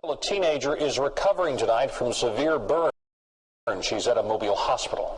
Well, a teenager is recovering tonight from severe burns. She's at a Mobile hospital.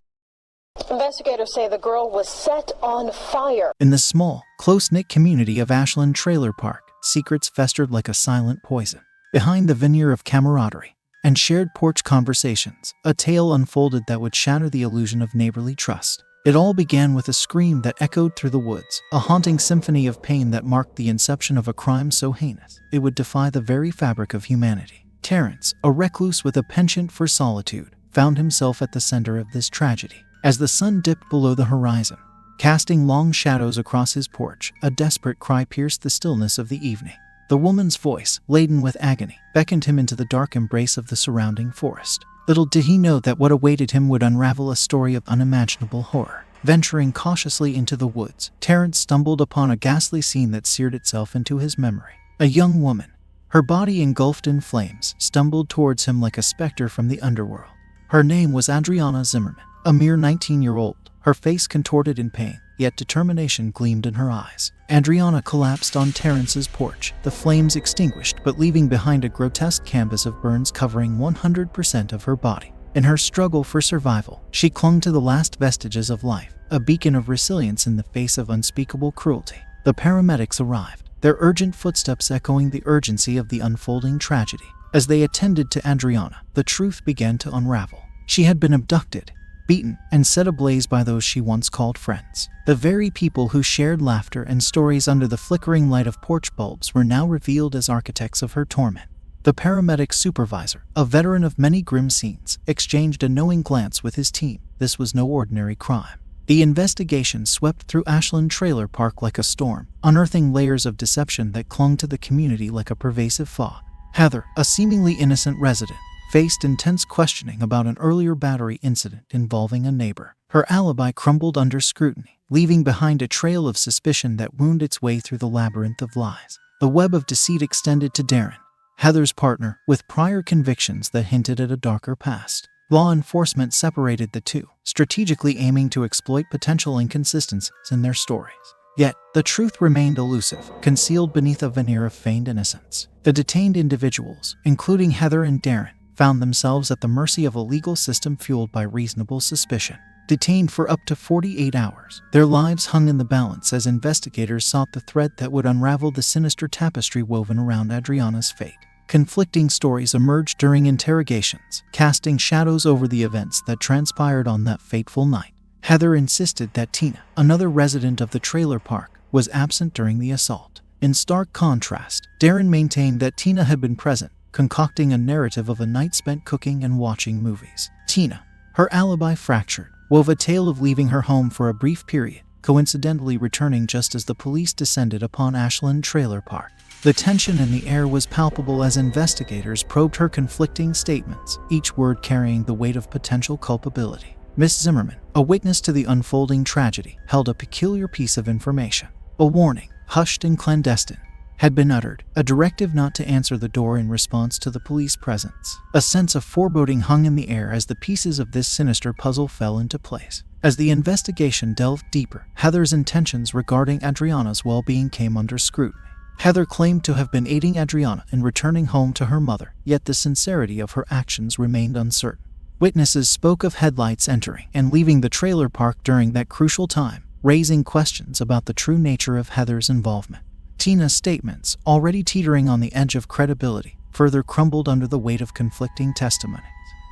Investigators say the girl was set on fire. In the small, close-knit community of Ashland Trailer Park, secrets festered like a silent poison. Behind the veneer of camaraderie and shared porch conversations, a tale unfolded that would shatter the illusion of neighborly trust. It all began with a scream that echoed through the woods, a haunting symphony of pain that marked the inception of a crime so heinous it would defy the very fabric of humanity. Terrence, a recluse with a penchant for solitude, found himself at the center of this tragedy. As the sun dipped below the horizon, casting long shadows across his porch, a desperate cry pierced the stillness of the evening. The woman's voice, laden with agony, beckoned him into the dark embrace of the surrounding forest. Little did he know that what awaited him would unravel a story of unimaginable horror. Venturing cautiously into the woods, Terrence stumbled upon a ghastly scene that seared itself into his memory. A young woman, her body engulfed in flames, stumbled towards him like a specter from the underworld. Her name was Adriana Zimmerman, a mere 19-year-old, her face contorted in pain, yet determination gleamed in her eyes. Adriana collapsed on Terrence's porch, the flames extinguished but leaving behind a grotesque canvas of burns covering 100% of her body. In her struggle for survival, she clung to the last vestiges of life, a beacon of resilience in the face of unspeakable cruelty. The paramedics arrived, their urgent footsteps echoing the urgency of the unfolding tragedy. As they attended to Adriana, the truth began to unravel. She had been abducted, beaten, and set ablaze by those she once called friends. The very people who shared laughter and stories under the flickering light of porch bulbs were now revealed as architects of her torment. The paramedic supervisor, a veteran of many grim scenes, exchanged a knowing glance with his team. This was no ordinary crime. The investigation swept through Ashland Trailer Park like a storm, unearthing layers of deception that clung to the community like a pervasive fog. Heather, a seemingly innocent resident, faced intense questioning about an earlier battery incident involving a neighbor. Her alibi crumbled under scrutiny, leaving behind a trail of suspicion that wound its way through the labyrinth of lies. The web of deceit extended to Darren, Heather's partner, with prior convictions that hinted at a darker past. Law enforcement separated the two, strategically aiming to exploit potential inconsistencies in their stories. Yet, the truth remained elusive, concealed beneath a veneer of feigned innocence. The detained individuals, including Heather and Darren, found themselves at the mercy of a legal system fueled by reasonable suspicion. Detained for up to 48 hours, their lives hung in the balance as investigators sought the thread that would unravel the sinister tapestry woven around Adriana's fate. Conflicting stories emerged during interrogations, casting shadows over the events that transpired on that fateful night. Heather insisted that Tina, another resident of the trailer park, was absent during the assault. In stark contrast, Darren maintained that Tina had been present, concocting a narrative of a night spent cooking and watching movies. Tina, her alibi fractured, wove a tale of leaving her home for a brief period, coincidentally returning just as the police descended upon Ashland Trailer Park. The tension in the air was palpable as investigators probed her conflicting statements, each word carrying the weight of potential culpability. Miss Zimmerman, a witness to the unfolding tragedy, held a peculiar piece of information. A warning, hushed and clandestine, had been uttered, a directive not to answer the door in response to the police presence. A sense of foreboding hung in the air as the pieces of this sinister puzzle fell into place. As the investigation delved deeper, Heather's intentions regarding Adriana's well-being came under scrutiny. Heather claimed to have been aiding Adriana in returning home to her mother, yet the sincerity of her actions remained uncertain. Witnesses spoke of headlights entering and leaving the trailer park during that crucial time, raising questions about the true nature of Heather's involvement. Tina's statements, already teetering on the edge of credibility, further crumbled under the weight of conflicting testimonies.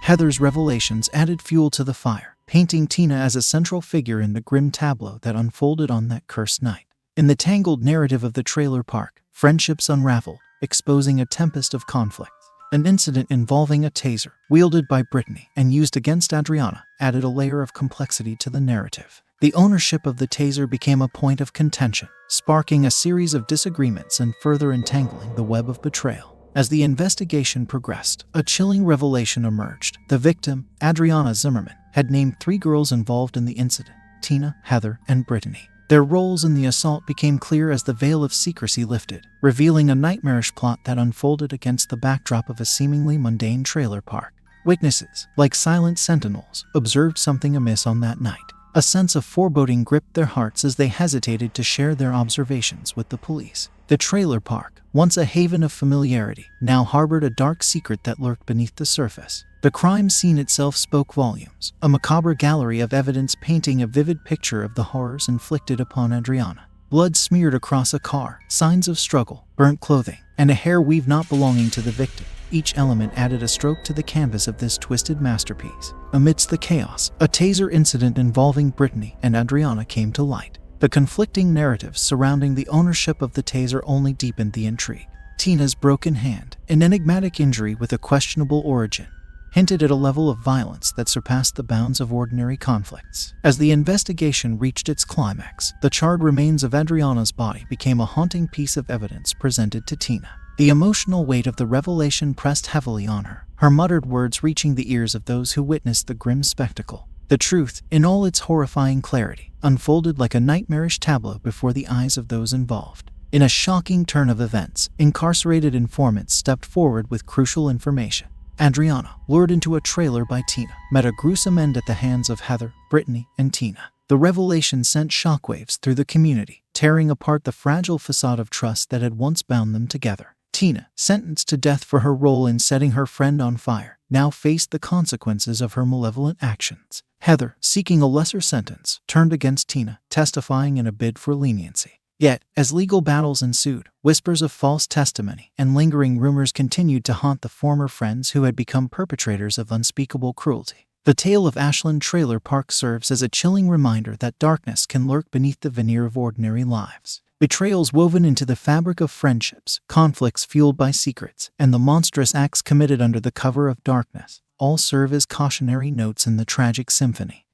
Heather's revelations added fuel to the fire, painting Tina as a central figure in the grim tableau that unfolded on that cursed night. In the tangled narrative of the trailer park, friendships unraveled, exposing a tempest of conflicts. An incident involving a taser, wielded by Brittany and used against Adriana, added a layer of complexity to the narrative. The ownership of the taser became a point of contention, sparking a series of disagreements and further entangling the web of betrayal. As the investigation progressed, a chilling revelation emerged. The victim, Adriana Zimmerman, had named 3 girls involved in the incident: Tina, Heather, and Brittany. Their roles in the assault became clear as the veil of secrecy lifted, revealing a nightmarish plot that unfolded against the backdrop of a seemingly mundane trailer park. Witnesses, like silent sentinels, observed something amiss on that night. A sense of foreboding gripped their hearts as they hesitated to share their observations with the police. The trailer park, once a haven of familiarity, now harbored a dark secret that lurked beneath the surface. The crime scene itself spoke volumes, a macabre gallery of evidence painting a vivid picture of the horrors inflicted upon Adriana. Blood smeared across a car, signs of struggle, burnt clothing, and a hair weave not belonging to the victim. Each element added a stroke to the canvas of this twisted masterpiece. Amidst the chaos, a taser incident involving Brittany and Adriana came to light. The conflicting narratives surrounding the ownership of the taser only deepened the intrigue. Tina's broken hand, an enigmatic injury with a questionable origin, hinted at a level of violence that surpassed the bounds of ordinary conflicts. As the investigation reached its climax, the charred remains of Adriana's body became a haunting piece of evidence presented to Tina. The emotional weight of the revelation pressed heavily on her, her muttered words reaching the ears of those who witnessed the grim spectacle. The truth, in all its horrifying clarity, unfolded like a nightmarish tableau before the eyes of those involved. In a shocking turn of events, incarcerated informants stepped forward with crucial information. Adriana, lured into a trailer by Tina, met a gruesome end at the hands of Heather, Brittany, and Tina. The revelation sent shockwaves through the community, tearing apart the fragile facade of trust that had once bound them together. Tina, sentenced to death for her role in setting her friend on fire, now faced the consequences of her malevolent actions. Heather, seeking a lesser sentence, turned against Tina, testifying in a bid for leniency. Yet, as legal battles ensued, whispers of false testimony and lingering rumors continued to haunt the former friends who had become perpetrators of unspeakable cruelty. The tale of Ashland Trailer Park serves as a chilling reminder that darkness can lurk beneath the veneer of ordinary lives. Betrayals woven into the fabric of friendships, conflicts fueled by secrets, and the monstrous acts committed under the cover of darkness all serve as cautionary notes in the tragic symphony.